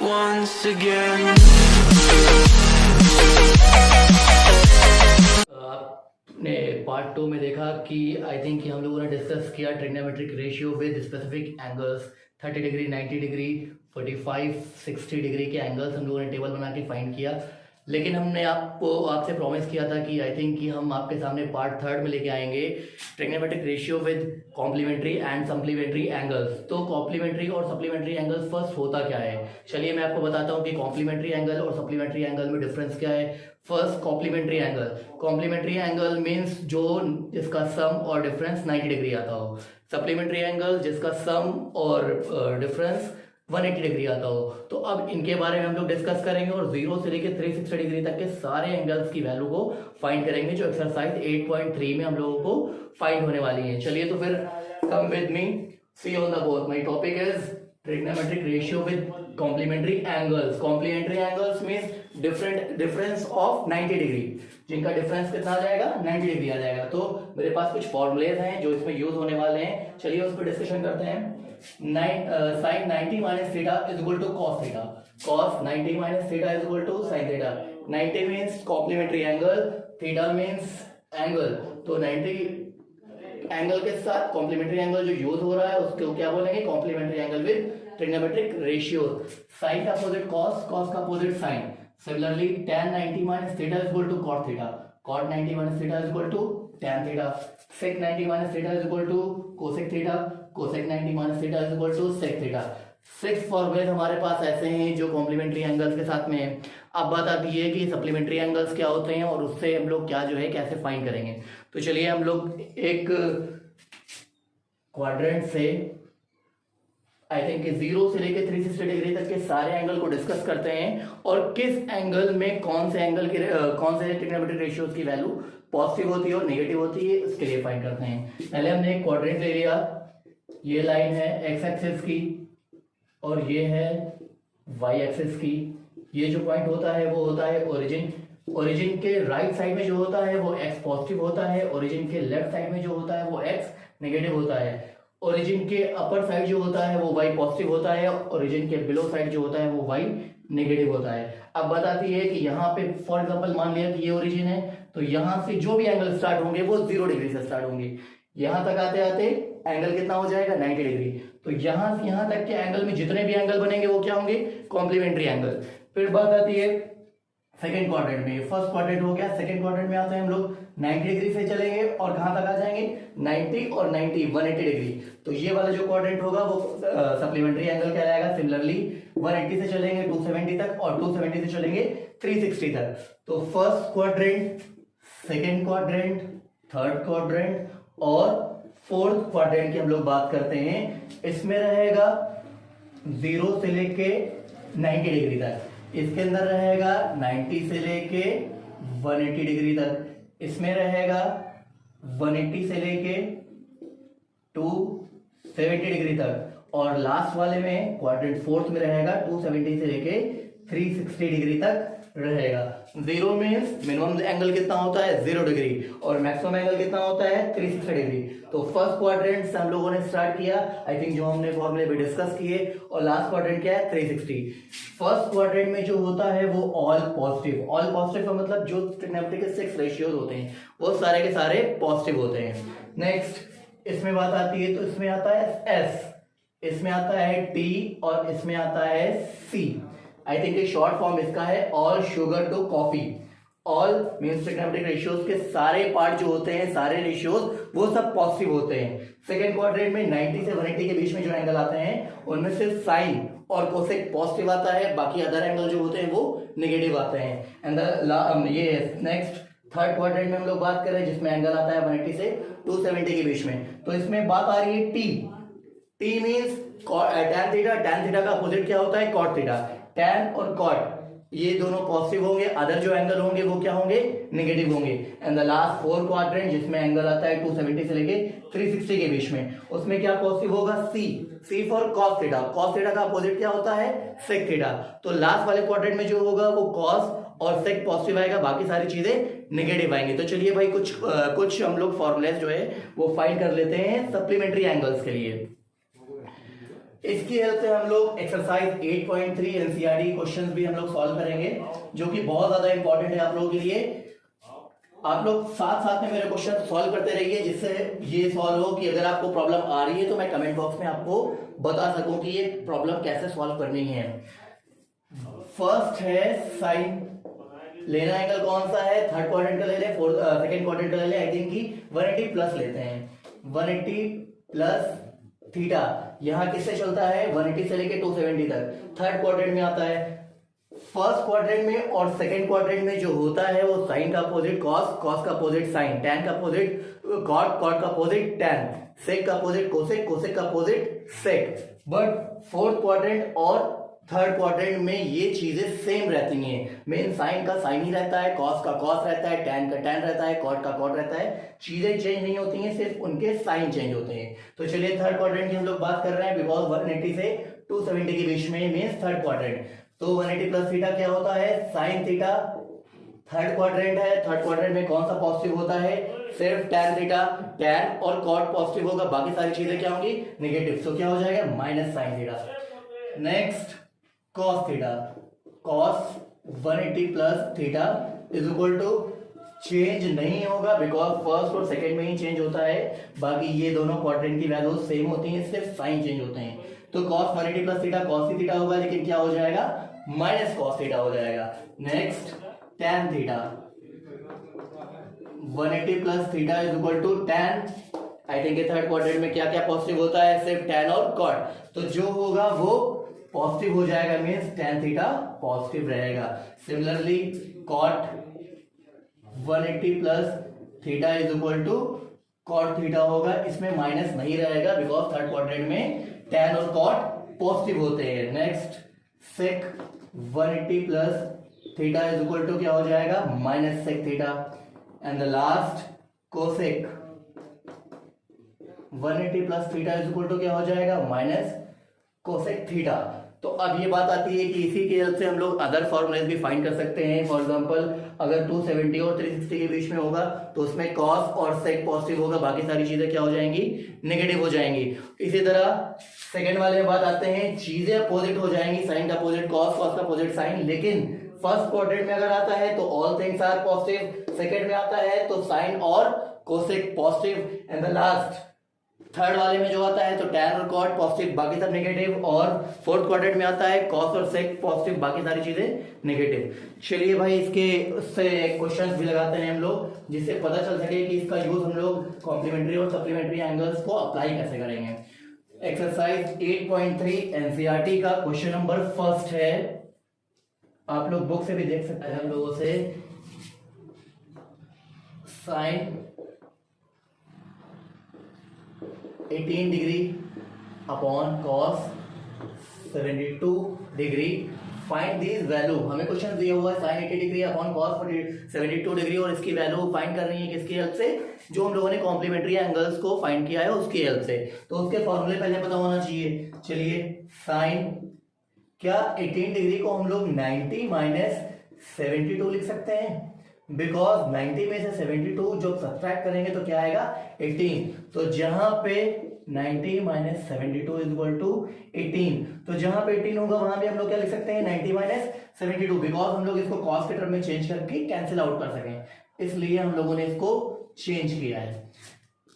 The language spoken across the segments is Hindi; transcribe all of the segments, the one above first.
once again. आपने पार्ट 2 में देखा कि आई थिंक कि हम लोगों ने डिस्कस किया trigonometric ratio with specific angles 30 degree 90 degree 45 60 degree के एंगल्स हम लोगों ने टेबल बना के फाइंड किया। लेकिन हमने आपसे प्रॉमिस किया था कि आई थिंक कि हम आपके सामने पार्ट 3 में लेके आएंगे trigonometric ratio with complementary and supplementary angles. तो कॉम्प्लीमेंट्री और सप्लीमेंट्री एंगल्स फर्स्ट होता क्या है, चलिए मैं आपको बताता हूँ कि कॉम्प्लीमेंट्री एंगल और सप्लीमेंट्री एंगल में डिफरेंस क्या है। फर्स्ट कॉम्प्लीमेंट्री एंगल मीन्स जो जिसका सम और डिफरेंस 90 डिग्री आता हो। सप्लीमेंट्री एंगल जिसका सम और डिफरेंस 180 डिग्री आता हो। तो अब इनके बारे में हम लोग डिस्कस करेंगे और 0 से लेकर 360 डिग्री तक के सारे एंगल्स की वैल्यू को फाइंड करेंगे जो एक्सरसाइज 8.3 में हम लोगों को फाइंड होने वाली है। चलिए तो फिर come with me, see on the board. My topic is trigonometric ratio with complementary angles. Complementary angles means difference of 90 degree, जिनका डिफरेंस कितना आ जाएगा 90 डिग्री आ जाएगा। तो मेरे पास कुछ फॉर्मूलेज हैं जो इसमें यूज होने वाले हैं, चलिए उस पर डिस्कशन करते हैं। sin 90 minus theta is equal to cos theta. Cos 90 minus theta is equal to sin theta. 90 means complementary angle, theta means angle. तो 90 एंगल के साथ कॉम्प्लीमेंट्री एंगल जो यूज हो रहा है उसको क्या बोलेंगे, complementary angle with trigonometric ratio. Sine का अपोजिट कॉस, कॉस का opposite sine. Similarly tan 90 minus theta is equal to cot theta. Cot 90 minus theta is equal to tan theta. Sec 90 minus theta is equal to cosec theta. Cosec 90 minus theta is equal to sec theta. 6 फॉर्मूले हमारे पास ऐसे हैं जो कॉम्प्लीमेंट्री एंगल्स के साथ में है। अब बात आती है कि सप्लीमेंट्री एंगल्स क्या होते हैं और उससे हम लोग क्या जो है कैसे फाइंड करेंगे। तो चलिए हम लोग एक क्वाड्रेंट से आई थिंक 0 से लेकर 360 डिग्री तक के सारे एंगल को डिस्कस करते हैं और किस एंगल में कौन से ट्रिग्नोमेट्रिक रेशियोज की वैल्यू पॉजिटिव होती है और नेगेटिव होती है उसके लिए फाइंड करते हैं। पहले हमने एक क्वाड्रेंट ले लिया, ये लाइन है एक्स एक्सिस की और ये है वाई एक्सिस की। ये जो पॉइंट होता है वो होता है ओरिजिन। ओरिजिन के राइट साइड में जो होता है वो एक्स पॉजिटिव होता है, ओरिजिन के लेफ्ट साइड में जो होता है वो एक्स नेगेटिव होता है। ओरिजिन के अपर साइड जो होता है वो वाई पॉजिटिव होता है, ओरिजिन के बिलो साइड जो होता है वो वाई नेगेटिव होता है। अब बताती है कि यहाँ पे फॉर एग्जांपल मान लिया कि ये ओरिजिन है, तो यहाँ से जो भी एंगल स्टार्ट होंगे वो 0 डिग्री से स्टार्ट होंगे। यहाँ तक आते आते एंगल कितना हो जाएगा 90 डिग्री। तो यहाँ से यहाँ तक के एंगल में जितने भी एंगल बनेंगे वो क्या होंगे, कॉम्प्लीमेंट्री एंगल। फिर बात आती है सेकंड क्वाड्रेंट में। फर्स्ट क्वाड्रेंट हो गया, सेकंड क्वाड्रेंट में आते हैं हम लोग 90 डिग्री से चलेंगे और कहां तक आ जाएंगे 90 और 90 180 डिग्री। तो ये वाला जो क्वाड्रेंट होगा वो सप्लीमेंट्री एंगल कहलाएगा। सिमिलरली 180 से चलेंगे 270 तक और 270 से चलेंगे 360 तक। तो first quadrant, second quadrant, third quadrant और फोर्थ क्वाड्रेंट की हम लोग बात करते हैं। इसमें रहेगा 0 से लेके 90 डिग्री तक, इसके अंदर रहेगा 90 से लेके 180 डिग्री तक, इसमें रहेगा 180 से लेके 270 डिग्री तक और लास्ट वाले में क्वाड्रेंट फोर्थ में रहेगा 270 से लेके 360 डिग्री तक रहेगा। 0 मीन्स मिनिमम एंगल कितना होता है 0 डिग्री और मैक्सिमम एंगल कितना होता है 360 डिग्री। तो फर्स्ट क्वाड्रेंट से हम लोगों ने स्टार्ट किया आई थिंक जो हमने फॉर्मूले भी डिस्कस किए, और लास्ट क्वाड्रेंट क्या है 360। फर्स्ट क्वाड्रेंट में जो होता है वो ऑल पॉजिटिव। ऑल पॉजिटिव का मतलब जो ट्रिग्नोमेट्रिक के 6 रेशियोज होते हैं वो सारे के सारे पॉजिटिव होते हैं। नेक्स्ट इसमें बात आती है तो इसमें आता है S, इसमें आता है T और इसमें आता है C। आई थिंक एक शॉर्ट फॉर्म इसका है all sugar to coffee. All means trigonometric ratios के सारे पार्ट जो होते हैं, सारे रेशियोज वो सब पॉजिटिव होते हैं। सेकंड क्वाड्रेंट में 90 से 180 के बीच में जो एंगल आते हैं उनमें से साइन और कोसेक पॉजिटिव आता है, बाकी अदर एंगल जो होते हैं वो नेगेटिव आते हैं। एंड ये नेक्स्ट थर्ड क्वाड्रेंट में हम लोग बात कर रहे हैं जिसमें एंगल आता है 180 से 270 के बीच में। तो इसमें बात आ रही है T means tan theta. tan theta का अपोजिट क्या होता है cot थीटा। tan और cot ये दोनों पॉजिटिव होंगे, अदर जो एंगल होंगे वो क्या होंगे नेगेटिव होंगे। And the last four quadrant जिसमें एंगल आता है 270 से लेके 360 के बीच में, उसमें क्या पॉजिटिव होगा C for cos theta. cos theta का अपोजिट क्या होता है sec थीटा। तो लास्ट वाले क्वाड्रेंट में जो होगा वो cos और sec पॉजिटिव आएगा, बाकी सारी चीजें नेगेटिव आएंगी। तो चलिए भाई कुछ हम लोग फॉर्मूलेज जो है वो फाइंड कर लेते हैं सप्लीमेंट्री एंगल्स के लिए। इसकी हेल्प से हम लोग एक्सरसाइज 8.3 एनसीईआरटी क्वेश्चंस भी हम लोग सॉल्व करेंगे, जो कि बहुत ज्यादा इंपॉर्टेंट है आप लोगों के लिए। आप लोग साथ साथ में मेरे क्वेश्चन सॉल्व करते रहिए, जिससे ये सॉल्व हो कि अगर आपको प्रॉब्लम आ रही है तो मैं कमेंट बॉक्स में आपको बता सकूं कि ये प्रॉब्लम कैसे सॉल्व करनी है। फर्स्ट है साइन लेना एंगल कौन सा है, थर्ड क्वाड्रेंट का ले लें, सेकंड क्वाड्रेंट का ले लें। आई थिंक कि 180 प्लस लेते हैं, 180 प्लस थीटा। यहां किससे चलता है, 180 से लेके 270 तक, थर्ड क्वाड्रेंट में आता है। फर्स्ट क्वाड्रेंट में और सेकंड क्वाड्रेंट में जो होता है वो साइन का अपोजिट कॉस, कॉस का अपोजिट साइन, टैन का अपोजिट कॉट, कॉट का अपोजिट टैन, सेक का अपोजिट कोसेक, कोसेक का opposite sec. But fourth quadrant और थर्ड क्वाड्रेंट में ये चीजें सेम रहती हैं। मेन साइन का साइन ही रहता है, कॉस का कॉस रहता है, टैन का टैन रहता है, कॉट का कॉट रहता है। चीजें चेंज नहीं होती हैं, सिर्फ उनके साइन चेंज होते हैं। तो चलिए थर्ड क्वाड्रेंट की हम लोग बात कर रहे हैं, बिकॉज 180 से 270 के बीच में मीन्स थर्ड क्वाड्रेंट। तो 180 प्लस थीटा क्या होता है, साइन थीटा। थर्ड क्वाड्रेंट है, थर्ड क्वाड्रेंट में कौन सा पॉजिटिव होता है, सिर्फ टैन थीटा। टैन और कॉट पॉजिटिव होगा, बाकी सारी चीजें क्या होंगी, नेगेटिव। तो क्या हो जाएगा, minus sine theta. Next cos theta, cos 180 plus theta is equal to, change नहीं होगा बिकॉज फर्स्ट और सेकंड में ही चेंज होता है, बाकी ये दोनों क्वाड्रेंट की वैल्यू सेम होती हैं, सिर्फ साइन चेंज होते हैं। तो cos 180 plus theta cos theta होगा, लेकिन क्या हो जाएगा, माइनस cos थीटा हो जाएगा। Next tan theta, 180 plus theta is equal to tan। I think third quadrant में क्या क्या पॉजिटिव होता है, सिर्फ tan और cot। तो जो होगा वो पॉजिटिव हो जाएगा, मीन्स tan थीटा पॉजिटिव रहेगा। Similarly cot 180 plus theta is equal to cot theta होगा, इसमें माइनस नहीं रहेगा बिकॉज थर्ड क्वाड्रेंट में tan और cot पॉजिटिव होते हैं। Next sec 180 plus theta is equal to क्या हो जाएगा, minus sec theta. And the last cosec 180 plus theta is equal to क्या हो जाएगा, माइनस cosec थीटा। तो अब ये बात आती है कि इसी की हेल्प से हम लोग अदर फॉर्मूलेज भी फाइंड कर सकते हैं। फॉर एग्जांपल अगर 270 और 360 के बीच में होगा तो उसमें cos और sec पॉजिटिव होगा, बाकी सारी चीजें क्या हो जाएंगी, नेगेटिव हो जाएंगी। इसी तरह सेकंड वाले में बात आते हैं, चीजें अपोजिट हो जाएंगी, साइन का अपोजिट cos, cos का अपोजिट साइन। लेकिन फर्स्ट क्वाड्रेंट में अगर आता है तो all things are positive, second में आता है तो साइन और cosec positive, and the last third वाले में जो आता है तो tan और cot पॉजिटिव, बाकी सब नेगेटिव। और फोर्थ क्वाड्रेंट में आता है cos और sec पॉजिटिव, बाकी सारी चीजें नेगेटिव। चलिए भाई इसके उससे क्वेश्चंस भी लगाते हैं हम लोग, जिससे पता चल सके कि इसका यूज हम लोग कॉम्प्लीमेंट्री और सप्लीमेंट्री एंगल्स को अप्लाई कैसे करेंगे। एक्सरसाइज 8.3 एनसीईआरटी का क्वेश्चन नंबर फर्स्ट है, आप लोग बुक से भी देख सकते हैं हम लोगों से। Sine 18 degree upon cos 72 degree, find this value. हमें क्वेश्चन दिया हुआ है sine 80 degree upon cos 72 degree, और इसकी वैल्यू फाइंड करनी है किसकी हेल्प से, जो हम लोगों ने कॉम्प्लीमेंट्री एंगल्स को फाइंड किया है उसकी हेल्प से। तो उसके फॉर्मूले पहले पता होना चाहिए। चलिए साइन क्या 18 डिग्री को हम लोग 90 माइनस 72 लिख सकते हैं, बिकॉज 90 में से 72 जो सब्ट्रैक्ट करेंगे तो क्या आएगा, 18। तो जहां पे 90 माइनस 72 इज इक्वल टू 18, तो जहां पे 18 होगा वहां भी हम लोग क्या लिख सकते हैं, 90 माइनस 72, बिकॉज हम लोग इसको कॉस के टर्म में चेंज करके कैंसिल आउट कर सकें, इसलिए हम लोगों ने इसको चेंज किया है।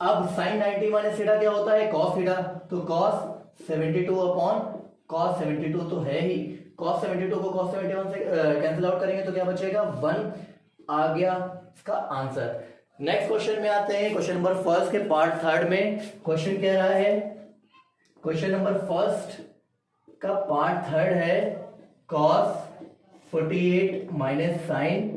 अब साइन 90 माइनस थीटा क्या होता है, कॉस थीटा। तो कॉस 72 अपॉन कॉस 72 तो है ही, कॉस 72 को कॉस 71 से कैंसिल आउट करेंगे तो क्या बचेगा, 1 आ गया इसका आंसर। नेक्स्ट क्वेश्चन में आते हैं, क्वेश्चन नंबर फर्स्ट के पार्ट थर्ड में। क्वेश्चन कह रहा है, क्वेश्चन नंबर फर्स्ट का पार्ट थर्ड है, cos 48 minus sine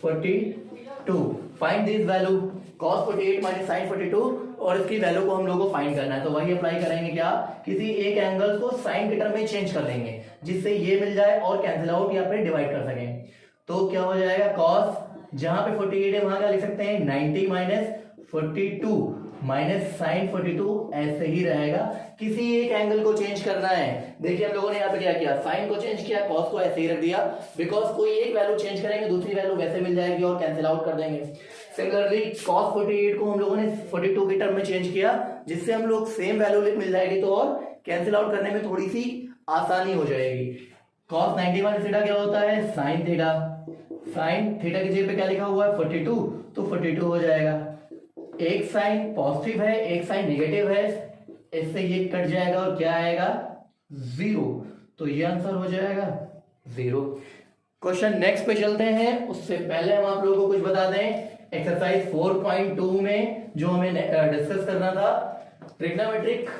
42, find this value. cos 48 minus sine 42, और इसकी वैल्यू को हम लोगों को फाइंड करना है। तो वही अप्लाई करेंगे, क्या, किसी एक एंगल को साइन के टर्म में चेंज कर देंगे, जिससे ये मिल जाए और कैंसिल आउट यहाँ पे डिवाइड कर सकें। तो क्या हो जाएगा, cos जहां पे 48 है वहां क्या लिख सकते हैं, 90 माइनस 42 माइनस साइन 42, ऐसे ही रहेगा। किसी एक एंगल को चेंज करना है। देखिए हम लोगों ने यहाँ पे क्या किया, साइन को चेंज किया, कॉस को ऐसे ही रख दिया, बिकॉज कोई एक वैल्यू चेंज करेंगे दूसरी वैल्यू वैसे मिल जाएगी और कैंसिल आउट कर देंगे। सिमिलरली cos 48 को हम लोगों ने 42 के टर्म में चेंज किया, जिससे हम लोग सेम वैल्यू मिल जाएगी तो और कैंसिल आउट करने में थोड़ी सी आसानी हो जाएगी। cos 90 माइनस थीटा क्या होता है, साइन थीटा। साइन थीटा की जगह पे क्या लिखा हुआ है 42, तो 42 हो जाएगा। एक साइन पॉजिटिव है, एक साइन नेगेटिव है, इससे ये कट जाएगा और क्या आएगा 0, तो ये आंसर हो जाएगा 0। क्वेश्चन नेक्स्ट पे चलते हैं, उससे पहले हम आप लोगों को कुछ बता दें। एक्सरसाइज 4.2 में जो हमें डिस्कस करना था, trigonometric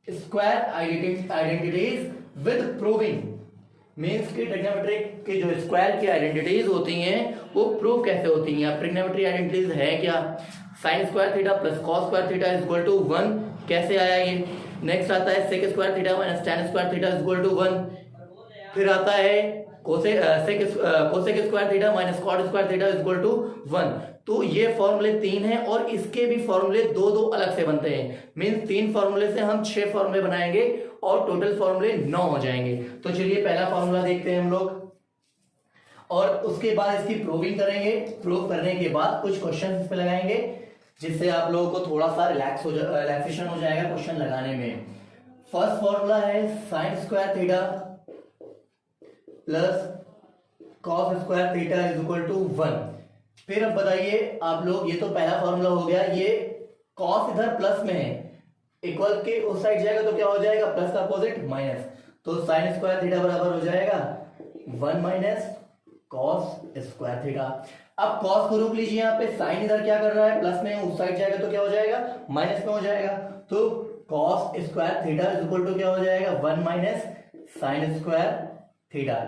square identities with proving, means कि ट्रिग्नोमेट्रिक की जो स्क्वायर की आइडेंटिटीज होती हैं वो प्रूव कैसे होती हैं। ट्रिग्नोमेट्रिक आइडेंटिटीज है क्या, sine square theta plus cos square theta is equal to 1, कैसे आया ये। नेक्स्ट आता है sec square theta minus tan square theta is equal to 1। फिर आता है cosec square theta minus cot square theta is equal to 1। तो ये फॉर्मूले 3 हैं और इसके भी फॉर्मूले दो दो अलग से बनते हैं। मींस 3 फॉर्मूले से हम 6 फॉर्मूले बनाएंगे और टोटल फॉर्मूले 9 हो जाएंगे। तो चलिए पहला फॉर्मूला देखते हैं हम लोग और उसके बाद इसकी प्रूविंग करेंगे। प्रूव करने के बाद कुछ क्वेश्चन इस पे लगाएंगे जिससे आप लोगों को थोड़ा सा रिलैक्सेशन हो जाएगा क्वेश्चन लगाने में। फर्स्ट फॉर्मूला है sine square theta plus cos square theta is equal to 1। फिर अब बताइए आप लोग, ये तो पहला फॉर्मूला हो गया, ये कॉस इधर प्लस में है, इक्वल के उस साइड जाएगा तो क्या हो जाएगा प्लस का अपोजिट माइनस, तो साइन स्क्वायर थीटा बराबर हो जाएगा 1 माइनस कॉस स्क्वायर थीटा। अब कॉस को रोक लीजिए, यहाँ पे साइन इधर क्या कर रहा है प्लस में, उस साइड जाएगा तो क्या हो जाएगा माइनस में हो जाएगा, तो cos square theta is equal to क्या हो जाएगा 1 माइनस साइन स्क्वायर थीटा।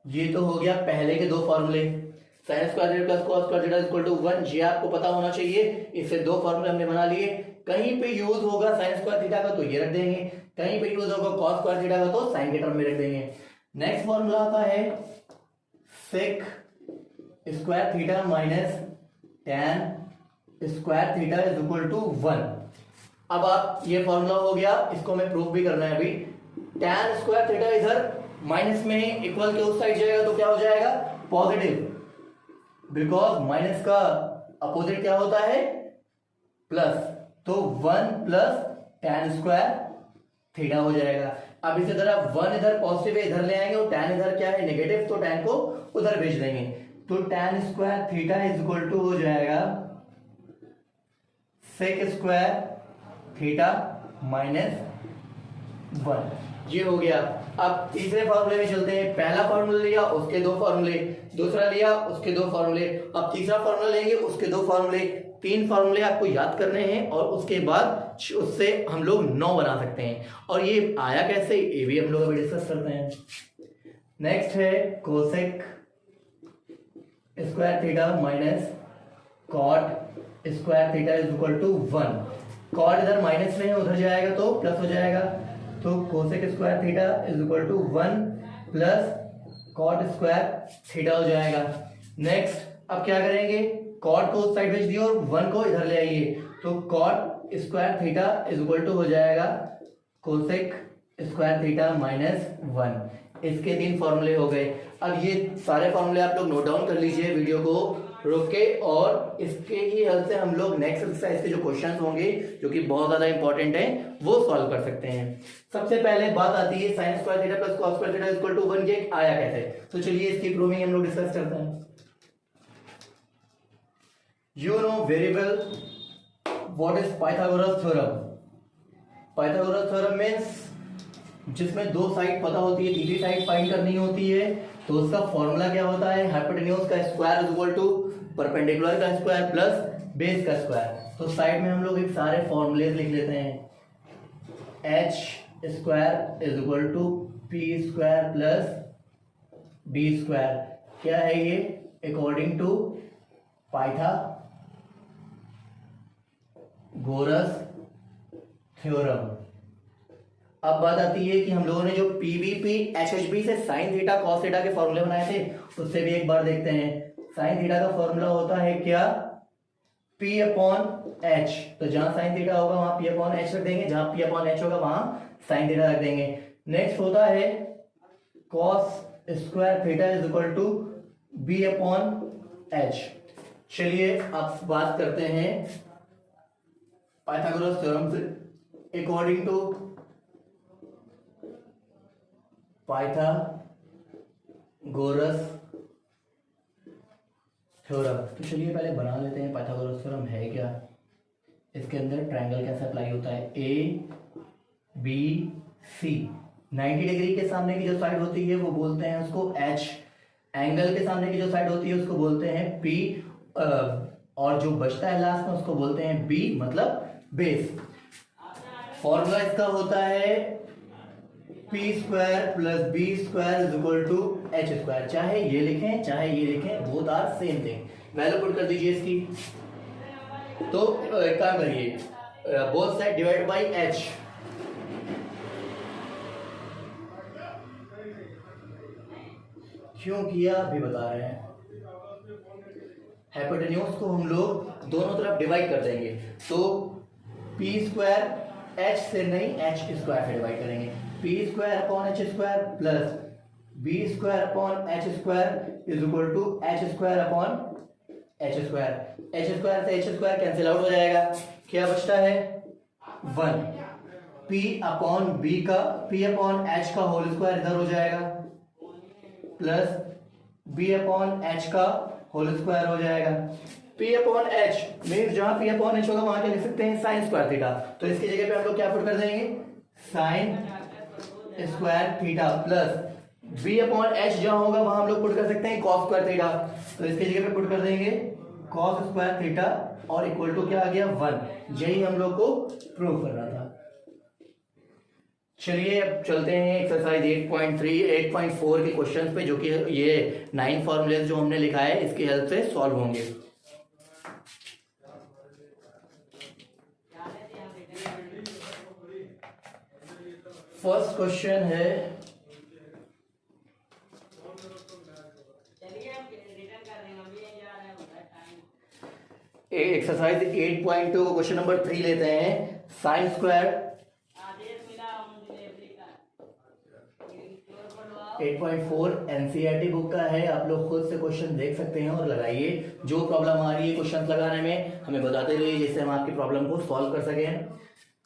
ये तो हो गया पहले के दो फॉर्मूले, sine square theta plus cos square theta is equal to 1। ये आपको पता होना चाहिए। इससे दो फॉर्मूले हमने बना लिए। कहीं पे यूज होगा साइन स्क्वायर थीटा का तो ये रख देंगे, कहीं पे यूज होगा कॉस स्क्वायर थीटा का तो साइन के टर्म में रख देंगे। नेक्स्ट फॉर्मूला आता है sec square theta minus tan square theta is equal to 1। अब आप ये फॉर्मूला हो गया, इसको हमें प्रूफ भी करना है अभी। टैन स्क्वायर थीटा इधर माइनस में ही, इक्वल के उस साइड जाएगा तो क्या हो जाएगा पॉजिटिव, बिकॉज माइनस का अपोजिट क्या होता है प्लस, तो 1 प्लस टैन स्क्वायर थीटा हो जाएगा। अब इसी तरह 1 इधर पॉजिटिव है, इधर ले आएंगे और टैन इधर क्या है नेगेटिव, तो टैन को उधर भेज देंगे, तो tan square theta is equal to हो जाएगा सेक स्क्वायर थीटा माइनस 1। ये हो गया। अब तीसरे फॉर्मूले में चलते हैं। पहला फॉर्मूला लिया उसके दो फॉर्मूले, दूसरा लिया उसके दो फॉर्मूले, अब तीसरा फॉर्मूला लेंगे उसके दो फॉर्मूले। 3 फॉर्मूले आपको याद करने हैं और उसके बाद उससे हम लोग 9 बना सकते हैं। और ये आया कैसे ये भी हम लोग अभी डिस्कस करते हैं। नेक्स्ट है cosec square theta minus cot square theta is equal to 1। Cot इधर माइनस में है, उधर जाएगा तो प्लस हो जाएगा, तो cosec square theta is equal to 1 plus cot square theta हो जाएगा। नेक्स्ट अब क्या करेंगे, कॉट को उस साइड भेज दिए और 1 को इधर ले आइए, तो cot square theta is equal to हो जाएगा कोसेक स्क्वायर थीटा माइनस 1। इसके 3 फॉर्मूले हो गए। अब ये सारे फॉर्मूले आप लोग नोट डाउन कर लीजिए वीडियो को रोक के, और इसके ही हेल्प से हम लोग नेक्स्ट एक्सरसाइज के जो क्वेश्चंस होंगे जो कि बहुत ज्यादा इंपॉर्टेंट है वो सॉल्व कर सकते हैं। सबसे पहले बात आती है sine square theta plus cos square theta is equal to 1 के आया कैसे। तो चलिए इसकी प्रूविंग हम लोग डिस्कस करते हैं। You know very well what is Pythagoras theorem. Pythagoras theorem means जिसमें 2 साइड पता होती है, तीसरी साइड फाइंड करनी होती है, तो उसका फॉर्मूला क्या होता है हाइपोटेन्यूज का square is equal to perpendicular का स्क्वायर प्लस बेस का स्क्वायर। तो साइड में हम लोग एक सारे फॉर्मूलेज लिख लेते हैं। H square is equal to P square plus B square. क्या है ये अकॉर्डिंग टू पाइथागोरस थ्योरम। अब बात आती है कि हम लोगों ने जो पीवीपी एचएचबी से साइन थीटा कॉस थीटा के फॉर्मूले बनाए थे उससे भी एक बार देखते हैं। साइन थीटा का फॉर्मूला होता है क्या P अपॉन एच, तो जहां साइन थीटा होगा वहां P अपॉन एच रख देंगे, जहां P अपॉन एच होगा वहां साइन थीटा रख देंगे। नेक्स्ट होता है cos square theta is equal to B upon H. चलिए अब बात करते हैं पाइथागोरस थ्योरम से। According to Pythagoras theorem. तो चलिए पहले बना लेते हैं पाइथागोरस थ्योरम है क्या। इसके अंदर ट्रायंगल कैसे अप्लाई होता है, ए बी सी, 90 डिग्री के सामने की जो साइड होती है वो बोलते हैं उसको एच, एंगल के सामने की जो साइड होती है उसको बोलते हैं पी, और जो बचता है लास्ट में उसको बोलते हैं बी, मतलब बेस। फॉर्मूला इसका होता है P square plus B square is equal to H square. चाहे ये लिखें चाहे ये लिखें, both are same thing. Value put कर दीजिए इसकी। तो एक काम करिए, both side divide by H. क्यों किया अभी बता रहे हैं। हाइपोटेन्यूज को हम लोग दोनों तरफ डिवाइड कर देंगे, तो पी स्क्वायर एच से नहीं एच स्क्वायर से डिवाइड करेंगे। P square upon H square plus B square upon H square is equal to H square upon H square. H square से एच स्क्वायर कैंसिल आउट हो जाएगा, क्या बचता है 1। पी अपॉन बी का, पी अपॉन एच का होल स्क्वायर इधर हो जाएगा, प्लस बी अपॉन एच का होल स्क्वायर हो जाएगा। पी अपॉन एच मीन्स जहां पी अपॉन एच होगा वहां क्या लिख सकते हैं साइन स्क्वायर थीटा। तो इसकी जगह पे हम लोग क्या पुट कर देंगे, sine square theta, plus B upon H जहां होगा वहां हम लोग पुट कर सकते हैं कॉस स्क्वायर थीटा। तो इसकी जगह पे पुट कर देंगे कॉस स्क्वायर थीटा और इक्वल टू क्या आ गया 1। यही हम लोग को प्रूव करना था। चलिए अब चलते हैं एक्सरसाइज 8.4 के क्वेश्चंस पे, जो कि ये 9 फॉर्मूलेज जो हमने लिखा है इसकी हेल्प से सॉल्व होंगे। फर्स्ट क्वेश्चन है, एक्सरसाइज 8.2 क्वेश्चन नंबर 3 लेते हैं। साइन स्क्वायर 8.4 एनसीईआरटी बुक का है, आप लोग खुद से क्वेश्चन देख सकते हैं और लगाइए। जो प्रॉब्लम आ रही है क्वेश्चन लगाने में हमें बताते रहिए, जिससे हम आपकी प्रॉब्लम को सॉल्व कर सकें।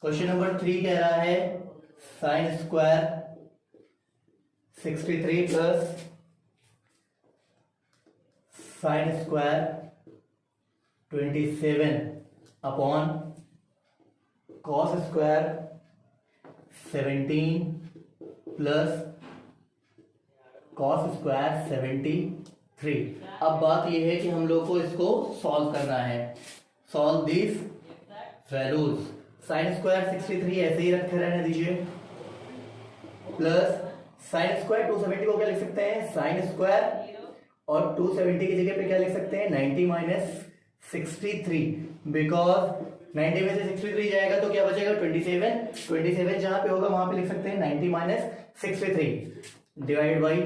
क्वेश्चन नंबर 3 कह रहा है sine square 63 plus sine square 27 upon cos square 17 plus cos square 73। अब बात यह है कि हम लोग को इसको सॉल्व करना है। Solve this values. Sine square 63 ऐसे ही रखे रहने दीजिए, प्लस साइन स्क्वायर 270 को क्या लिख सकते हैं साइन स्क्वायर, और 270 की जगह पे क्या लिख सकते हैं 90 माइनस 63, बिकॉज 90 में से 63 जाएगा तो क्या बचेगा 27 जहां पे होगा वहां पे लिख सकते हैं 90 माइनस 63 डिवाइड बाई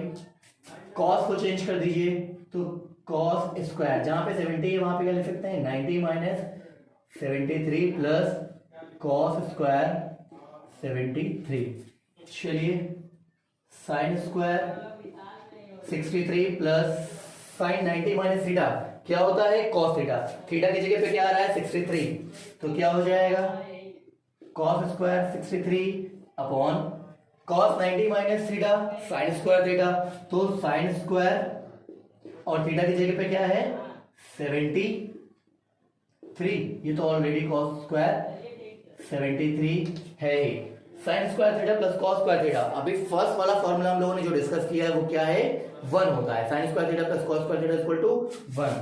कॉस को चेंज कर दीजिए, तो कॉस स्क्वायर जहां पे 70 है वहां पे क्या लिख सकते हैं 90 माइनस 73 प्लस कॉस स्क्वायर 73। चलिए sine square 63 plus sign 90 minus theta क्या होता है कॉस थीटा। थीटा की जगह पे क्या आ रहा है 63, तो क्या हो जाएगा cos square 63 upon cos 90 minus theta sine square theta, तो साइन स्क्वायर और थीटा की जगह पे क्या है 73। ये तो ऑलरेडी कॉस स्क्वायर 73 है ही। Sine square theta plus cos square theta, अभी फर्स्ट वाला फॉर्मूला हम लोगों ने जो डिस्कस किया है वो क्या है 1 होता है। Sine square theta plus cos square theta equal to 1,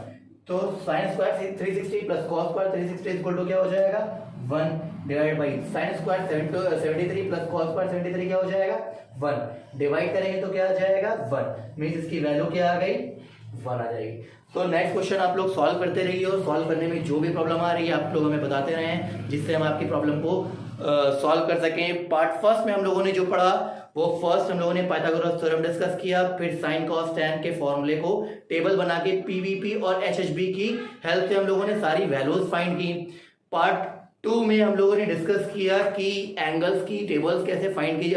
तो sine square 360 plus cos square 360 equal to क्या हो जाएगा 1 divide by sine square 73 plus cos square 73 क्या हो जाएगा 1 डिवाइड करेंगे तो क्या आ जाएगा 1, मींस इसकी वैल्यू क्या आ गई 1 आ जाएगी। तो नेक्स्ट क्वेश्चन आप लोग सॉल्व करते रहिए और सॉल्व करने में जो भी प्रॉब्लम आ रही है आप लोग हमें बताते रहें, जिससे हम आपकी प्रॉब्लम को सॉल्व कर सकें। पार्ट फर्स्ट में हम लोगों ने जो पढ़ा वो फर्स्ट हम लोगों ने पाइथागोरस थ्योरम डिस्कस किया, फिर साइन कॉस टैन के फॉर्मूले को टेबल बना के पीवीपी और एचएचबी की हेल्प से हम लोगों ने सारी वैल्यूज फाइंड की। पार्ट 2 में हम लोगों ने डिस्कस किया कि एंगल्स की टेबल्स कैसे फाइंड की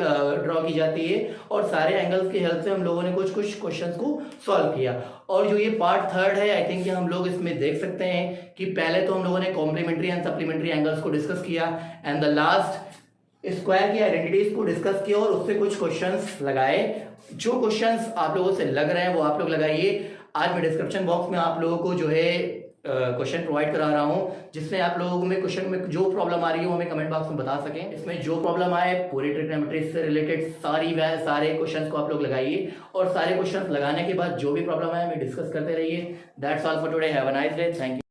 ड्रॉ की जाती है, और सारे एंगल्स की हेल्प से हम लोगों ने कुछ क्वेश्चंस को सॉल्व किया। और जो ये पार्ट थर्ड है आई थिंक हम लोग इसमें देख सकते हैं कि पहले तो हम लोगों ने कॉम्प्लीमेंट्री एंड सप्लीमेंट्री एंगल्स को डिस्कस किया, एंड द लास्ट स्क्वायर की आइडेंटिटीज को डिस्कस किया और उससे कुछ क्वेश्चंस लगाए। जो क्वेश्चंस आप लोगों से लग रहे हैं वो आप लोग लगाइए। आज मैं डिस्क्रिप्शन बॉक्स में आप लोगों को जो है क्वेश्चन प्रोवाइड करा रहा हूं, जिसमें आप लोगों में क्वेश्चन में जो प्रॉब्लम आ रही है वो हमें कमेंट बॉक्स में बता सकें। इसमें जो प्रॉब्लम आए पूरी ट्रिग्नोमेट्री से रिलेटेड सारे क्वेश्चंस को आप लोग लगाइए और सारे क्वेश्चंस लगाने के बाद जो भी प्रॉब्लम है हमें डिस्कस करते रहिए। That's all for today, have a nice day, thank you.